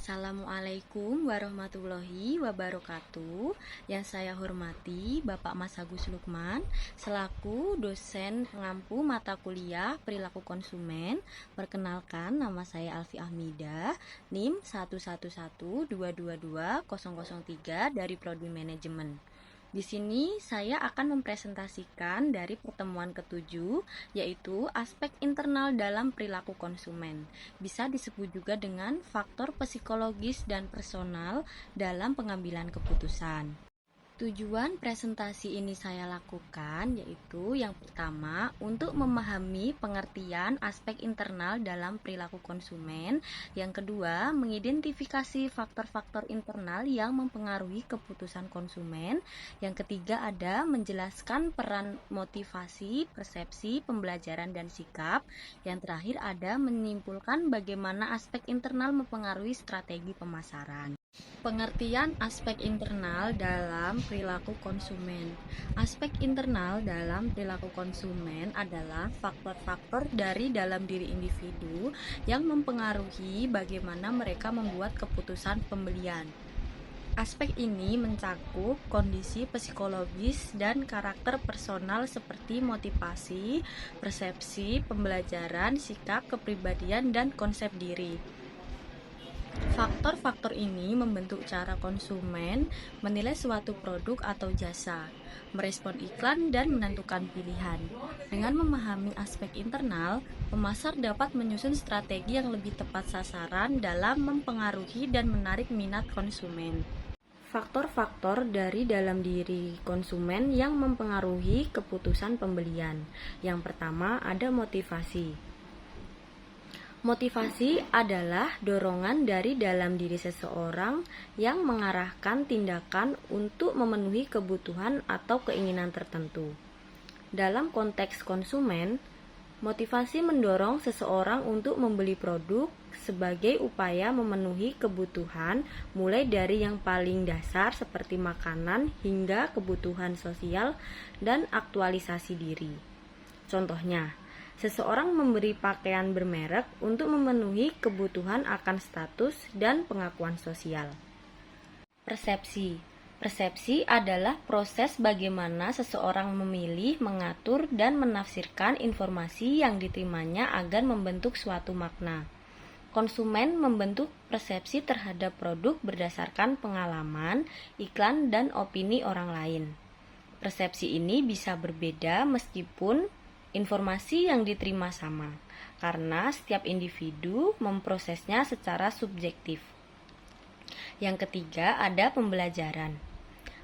Assalamualaikum warahmatullahi wabarakatuh. Yang saya hormati Bapak Mas Agus Lukman selaku dosen pengampu mata kuliah perilaku konsumen. Perkenalkan, nama saya Alfi Ahmida, NIM 111222003 dari Prodi Manajemen. Di sini saya akan mempresentasikan dari pertemuan ketujuh, yaitu aspek internal dalam perilaku konsumen. Bisa disebut juga dengan faktor psikologis dan personal dalam pengambilan keputusan. Tujuan presentasi ini saya lakukan yaitu yang pertama, untuk memahami pengertian aspek internal dalam perilaku konsumen. Yang kedua, mengidentifikasi faktor-faktor internal yang mempengaruhi keputusan konsumen. Yang ketiga, ada menjelaskan peran motivasi, persepsi, pembelajaran, dan sikap. Yang terakhir, ada menyimpulkan bagaimana aspek internal mempengaruhi strategi pemasaran. Pengertian aspek internal dalam perilaku konsumen. Aspek internal dalam perilaku konsumen adalah faktor-faktor dari dalam diri individu yang mempengaruhi bagaimana mereka membuat keputusan pembelian. Aspek ini mencakup kondisi psikologis dan karakter personal seperti motivasi, persepsi, pembelajaran, sikap, kepribadian, dan konsep diri. Faktor-faktor ini membentuk cara konsumen menilai suatu produk atau jasa, merespon iklan, dan menentukan pilihan. Dengan memahami aspek internal, pemasar dapat menyusun strategi yang lebih tepat sasaran dalam mempengaruhi dan menarik minat konsumen. Faktor-faktor dari dalam diri konsumen yang mempengaruhi keputusan pembelian. Yang pertama, ada motivasi. Motivasi adalah dorongan dari dalam diri seseorang yang mengarahkan tindakan untuk memenuhi kebutuhan atau keinginan tertentu. Dalam konteks konsumen, motivasi mendorong seseorang untuk membeli produk sebagai upaya memenuhi kebutuhan, mulai dari yang paling dasar seperti makanan hingga kebutuhan sosial dan aktualisasi diri. Contohnya, seseorang memberi pakaian bermerek untuk memenuhi kebutuhan akan status dan pengakuan sosial. Persepsi. Persepsi adalah proses bagaimana seseorang memilih, mengatur, dan menafsirkan informasi yang diterimanya agar membentuk suatu makna. Konsumen membentuk persepsi terhadap produk berdasarkan pengalaman, iklan, dan opini orang lain. Persepsi ini bisa berbeda meskipun informasi yang diterima sama, karena setiap individu memprosesnya secara subjektif. Yang ketiga, ada pembelajaran.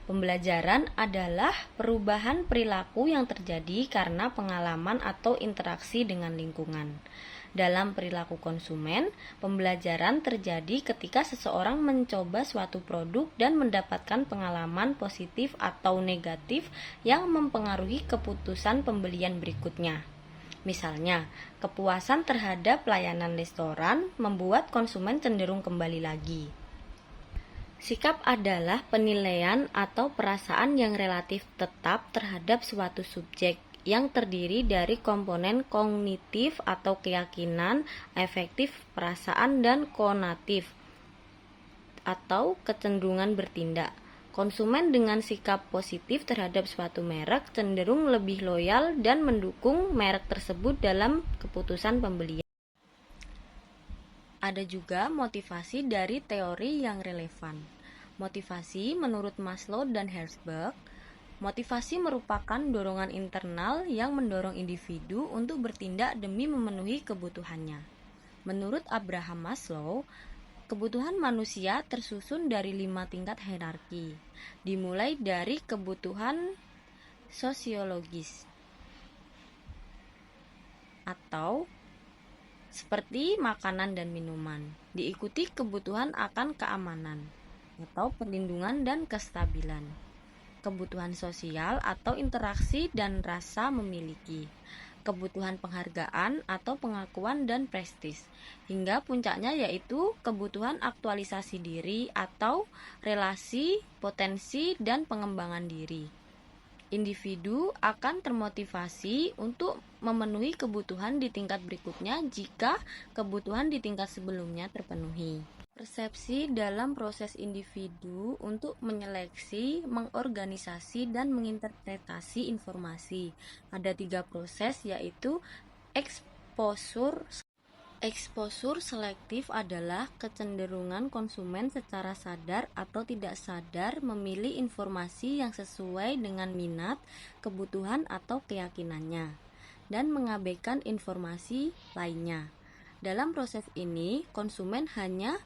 Pembelajaran adalah perubahan perilaku yang terjadi karena pengalaman atau interaksi dengan lingkungan. Dalam perilaku konsumen, pembelajaran terjadi ketika seseorang mencoba suatu produk dan mendapatkan pengalaman positif atau negatif yang mempengaruhi keputusan pembelian berikutnya. Misalnya, kepuasan terhadap pelayanan restoran membuat konsumen cenderung kembali lagi. Sikap adalah penilaian atau perasaan yang relatif tetap terhadap suatu subjek, yang terdiri dari komponen kognitif atau keyakinan, afektif, perasaan, dan konatif atau kecenderungan bertindak. Konsumen dengan sikap positif terhadap suatu merek cenderung lebih loyal dan mendukung merek tersebut dalam keputusan pembelian. Ada juga motivasi dari teori yang relevan. Motivasi menurut Maslow dan Herzberg, motivasi merupakan dorongan internal yang mendorong individu untuk bertindak demi memenuhi kebutuhannya. Menurut Abraham Maslow, kebutuhan manusia tersusun dari 5 tingkat hierarki, dimulai dari kebutuhan sosiologis atau seperti makanan dan minuman, diikuti kebutuhan akan keamanan atau perlindungan dan kestabilan, kebutuhan sosial atau interaksi dan rasa memiliki, kebutuhan penghargaan atau pengakuan dan prestis, hingga puncaknya yaitu kebutuhan aktualisasi diri atau relasi, potensi, dan pengembangan diri. Individu akan termotivasi untuk memenuhi kebutuhan di tingkat berikutnya jika kebutuhan di tingkat sebelumnya terpenuhi. Persepsi dalam proses individu untuk menyeleksi, mengorganisasi, dan menginterpretasi informasi. Ada 3 proses, yaitu exposure. Exposure selektif adalah kecenderungan konsumen secara sadar atau tidak sadar memilih informasi yang sesuai dengan minat, kebutuhan, atau keyakinannya, dan mengabaikan informasi lainnya. Dalam proses ini, konsumen hanya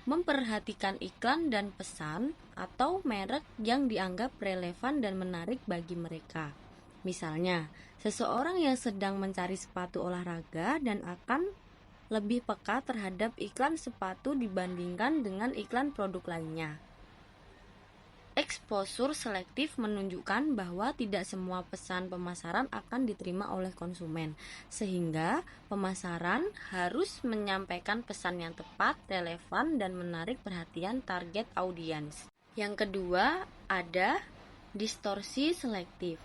memperhatikan iklan dan pesan atau merek yang dianggap relevan dan menarik bagi mereka. Misalnya, seseorang yang sedang mencari sepatu olahraga dan akan lebih peka terhadap iklan sepatu dibandingkan dengan iklan produk lainnya. Exposure selektif menunjukkan bahwa tidak semua pesan pemasaran akan diterima oleh konsumen, sehingga pemasaran harus menyampaikan pesan yang tepat, relevan, dan menarik perhatian target audiens. Yang kedua, ada distorsi selektif.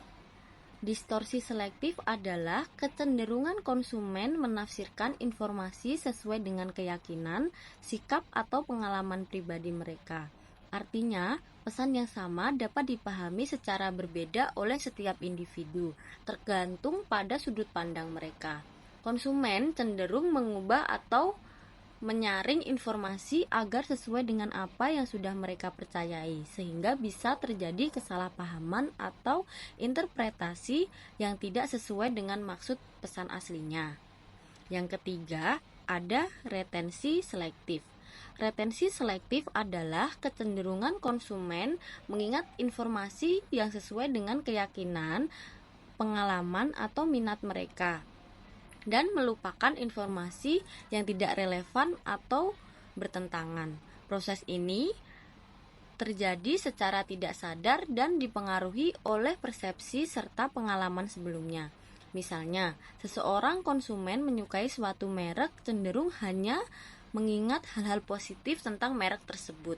Distorsi selektif adalah kecenderungan konsumen menafsirkan informasi sesuai dengan keyakinan, sikap, atau pengalaman pribadi mereka. Artinya, pesan yang sama dapat dipahami secara berbeda oleh setiap individu, tergantung pada sudut pandang mereka. Konsumen cenderung mengubah atau menyaring informasi agar sesuai dengan apa yang sudah mereka percayai, sehingga bisa terjadi kesalahpahaman atau interpretasi yang tidak sesuai dengan maksud pesan aslinya. Yang ketiga, ada retensi selektif. Retensi selektif adalah kecenderungan konsumen mengingat informasi yang sesuai dengan keyakinan, pengalaman, atau minat mereka, dan melupakan informasi yang tidak relevan atau bertentangan. Proses ini terjadi secara tidak sadar dan dipengaruhi oleh persepsi serta pengalaman sebelumnya. Misalnya, seseorang konsumen menyukai suatu merek cenderung hanya mengingat hal-hal positif tentang merek tersebut.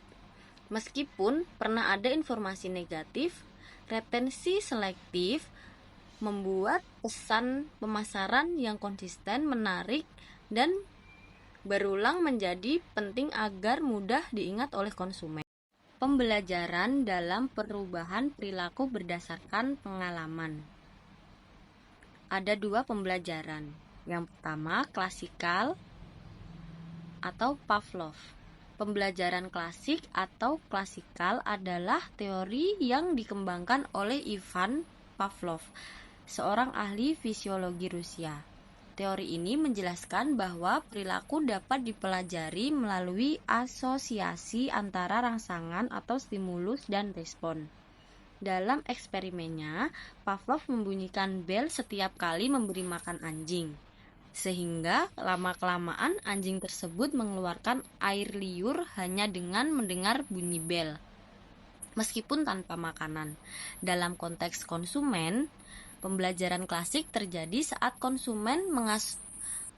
Meskipun pernah ada informasi negatif, retensi selektif membuat pesan pemasaran yang konsisten, menarik, dan berulang menjadi penting agar mudah diingat oleh konsumen. Pembelajaran dalam perubahan perilaku berdasarkan pengalaman. Ada 2 pembelajaran. Yang pertama, klasikal atau Pavlov. Pembelajaran klasik atau klasikal adalah teori yang dikembangkan oleh Ivan Pavlov, seorang ahli fisiologi Rusia. Teori ini menjelaskan bahwa perilaku dapat dipelajari melalui asosiasi antara rangsangan atau stimulus dan respon. Dalam eksperimennya, Pavlov membunyikan bel setiap kali memberi makan anjing, sehingga lama-kelamaan anjing tersebut mengeluarkan air liur hanya dengan mendengar bunyi bel, meskipun tanpa makanan. Dalam konteks konsumen, pembelajaran klasik terjadi saat konsumen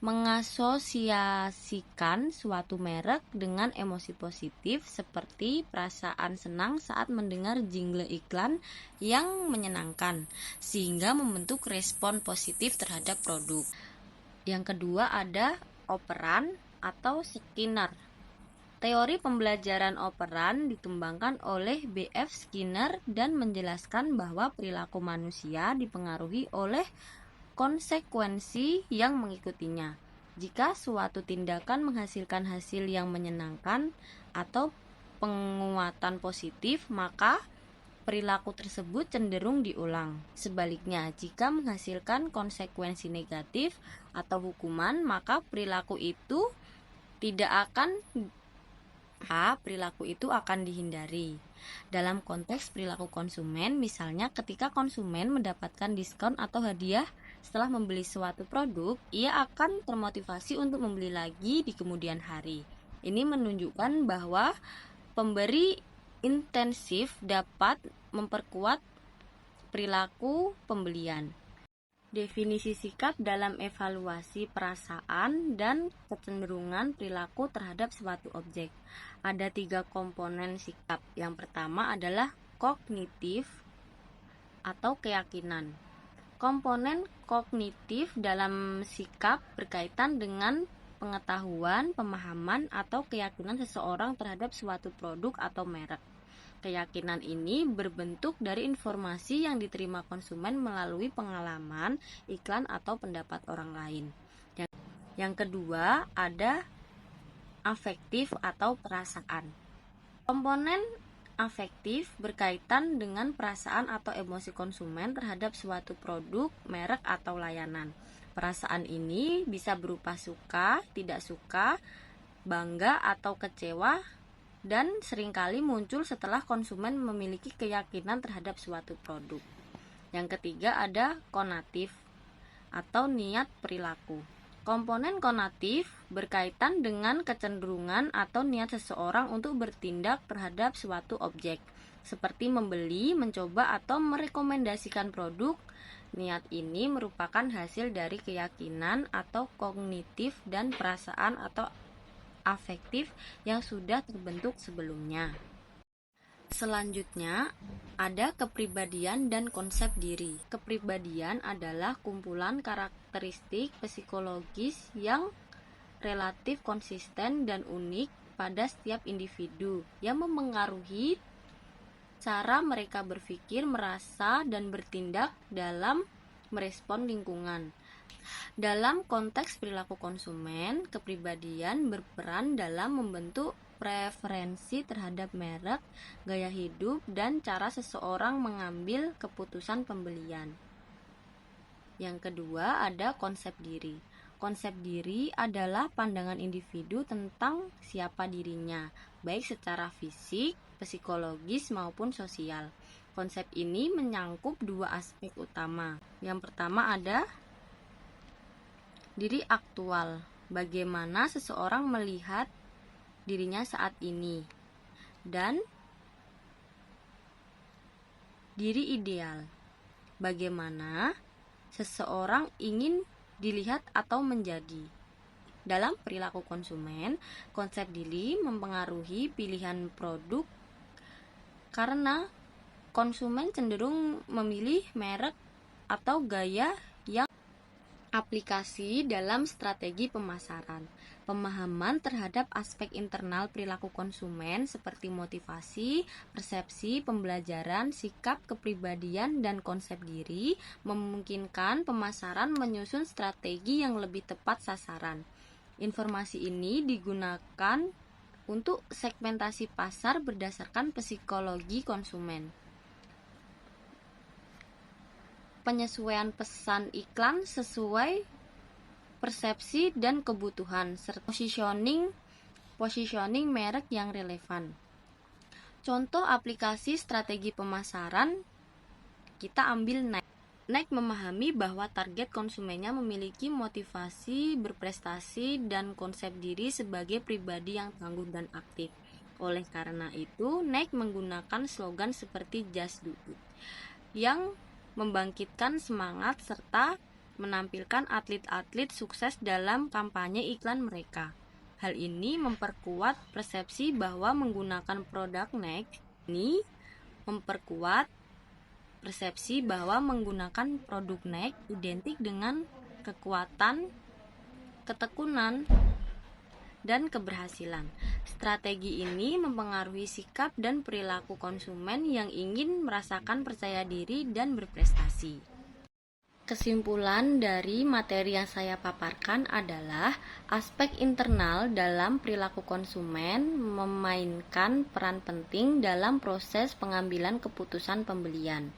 mengasosiasikan suatu merek dengan emosi positif seperti perasaan senang saat mendengar jingle iklan yang menyenangkan, sehingga membentuk respon positif terhadap produk. Yang kedua ada operan atau Skinner. Teori pembelajaran operan dikembangkan oleh B.F. Skinner dan menjelaskan bahwa perilaku manusia dipengaruhi oleh konsekuensi yang mengikutinya. Jika suatu tindakan menghasilkan hasil yang menyenangkan atau penguatan positif, maka perilaku tersebut cenderung diulang. Sebaliknya, jika menghasilkan konsekuensi negatif atau hukuman, maka perilaku itu akan dihindari. Dalam konteks perilaku konsumen, misalnya ketika konsumen mendapatkan diskon atau hadiah setelah membeli suatu produk, ia akan termotivasi untuk membeli lagi di kemudian hari. Ini menunjukkan bahwa pemberi intensif dapat memperkuat perilaku pembelian. Definisi sikap dalam evaluasi perasaan dan kecenderungan perilaku terhadap suatu objek. Ada 3 komponen sikap. Yang pertama adalah kognitif atau keyakinan. Komponen kognitif dalam sikap berkaitan dengan pengetahuan, pemahaman, atau keyakinan seseorang terhadap suatu produk atau merek. Keyakinan ini berbentuk dari informasi yang diterima konsumen melalui pengalaman, iklan, atau pendapat orang lain. Yang kedua, ada afektif atau perasaan. Komponen afektif berkaitan dengan perasaan atau emosi konsumen terhadap suatu produk, merek, atau layanan. Perasaan ini bisa berupa suka, tidak suka, bangga, atau kecewa, dan seringkali muncul setelah konsumen memiliki keyakinan terhadap suatu produk. Yang ketiga ada konatif atau niat perilaku. Komponen konatif berkaitan dengan kecenderungan atau niat seseorang untuk bertindak terhadap suatu objek, seperti membeli, mencoba, atau merekomendasikan produk. Niat ini merupakan hasil dari keyakinan atau kognitif dan perasaan atau afektif yang sudah terbentuk sebelumnya. Selanjutnya, ada kepribadian dan konsep diri. Kepribadian adalah kumpulan karakteristik psikologis yang relatif konsisten dan unik pada setiap individu yang memengaruhi cara mereka berpikir, merasa, dan bertindak dalam merespon lingkungan. Dalam konteks perilaku konsumen, kepribadian berperan dalam membentuk preferensi terhadap merek, gaya hidup, dan cara seseorang mengambil keputusan pembelian. Yang kedua ada konsep diri. Konsep diri adalah pandangan individu tentang siapa dirinya, baik secara fisik, psikologis, maupun sosial. Konsep ini menyangkup dua aspek utama. Yang pertama ada diri aktual, bagaimana seseorang melihat dirinya saat ini, dan diri ideal, bagaimana seseorang ingin dilihat atau menjadi. Dalam perilaku konsumen, konsep diri mempengaruhi pilihan produk karena konsumen cenderung memilih merek atau gaya yang aplikasi dalam strategi pemasaran. Pemahaman terhadap aspek internal perilaku konsumen seperti motivasi, persepsi, pembelajaran, sikap, kepribadian, dan konsep diri memungkinkan pemasaran menyusun strategi yang lebih tepat sasaran. Informasi ini digunakan untuk segmentasi pasar berdasarkan psikologi konsumen. Penyesuaian pesan iklan sesuai persepsi dan kebutuhan, serta positioning merek yang relevan. Contoh aplikasi strategi pemasaran, kita ambil Nike. Nike memahami bahwa target konsumennya memiliki motivasi berprestasi dan konsep diri sebagai pribadi yang tangguh dan aktif. Oleh karena itu, Nike menggunakan slogan seperti Just Do It yang membangkitkan semangat serta menampilkan atlet-atlet sukses dalam kampanye iklan mereka. Hal ini memperkuat persepsi bahwa menggunakan produk Nike ini memperkuat persepsi bahwa menggunakan produk Nike identik dengan kekuatan, ketekunan, dan keberhasilan. Strategi ini mempengaruhi sikap dan perilaku konsumen yang ingin merasakan percaya diri dan berprestasi. Kesimpulan dari materi yang saya paparkan adalah aspek internal dalam perilaku konsumen memainkan peran penting dalam proses pengambilan keputusan pembelian.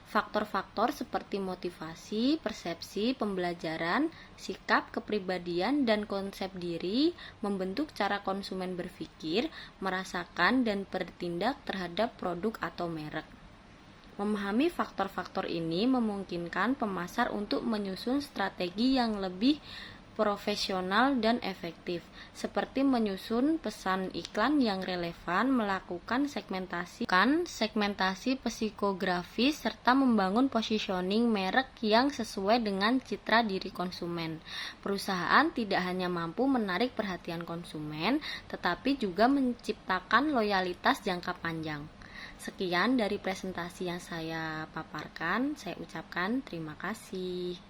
Faktor-faktor seperti motivasi, persepsi, pembelajaran, sikap, kepribadian, dan konsep diri membentuk cara konsumen berpikir, merasakan, dan bertindak terhadap produk atau merek. Memahami faktor-faktor ini memungkinkan pemasar untuk menyusun strategi yang lebih profesional dan efektif, seperti menyusun pesan iklan yang relevan, melakukan segmentasi psikografis, serta membangun positioning merek yang sesuai dengan citra diri konsumen. Perusahaan tidak hanya mampu menarik perhatian konsumen, tetapi juga menciptakan loyalitas jangka panjang. Sekian dari presentasi yang saya paparkan, saya ucapkan terima kasih.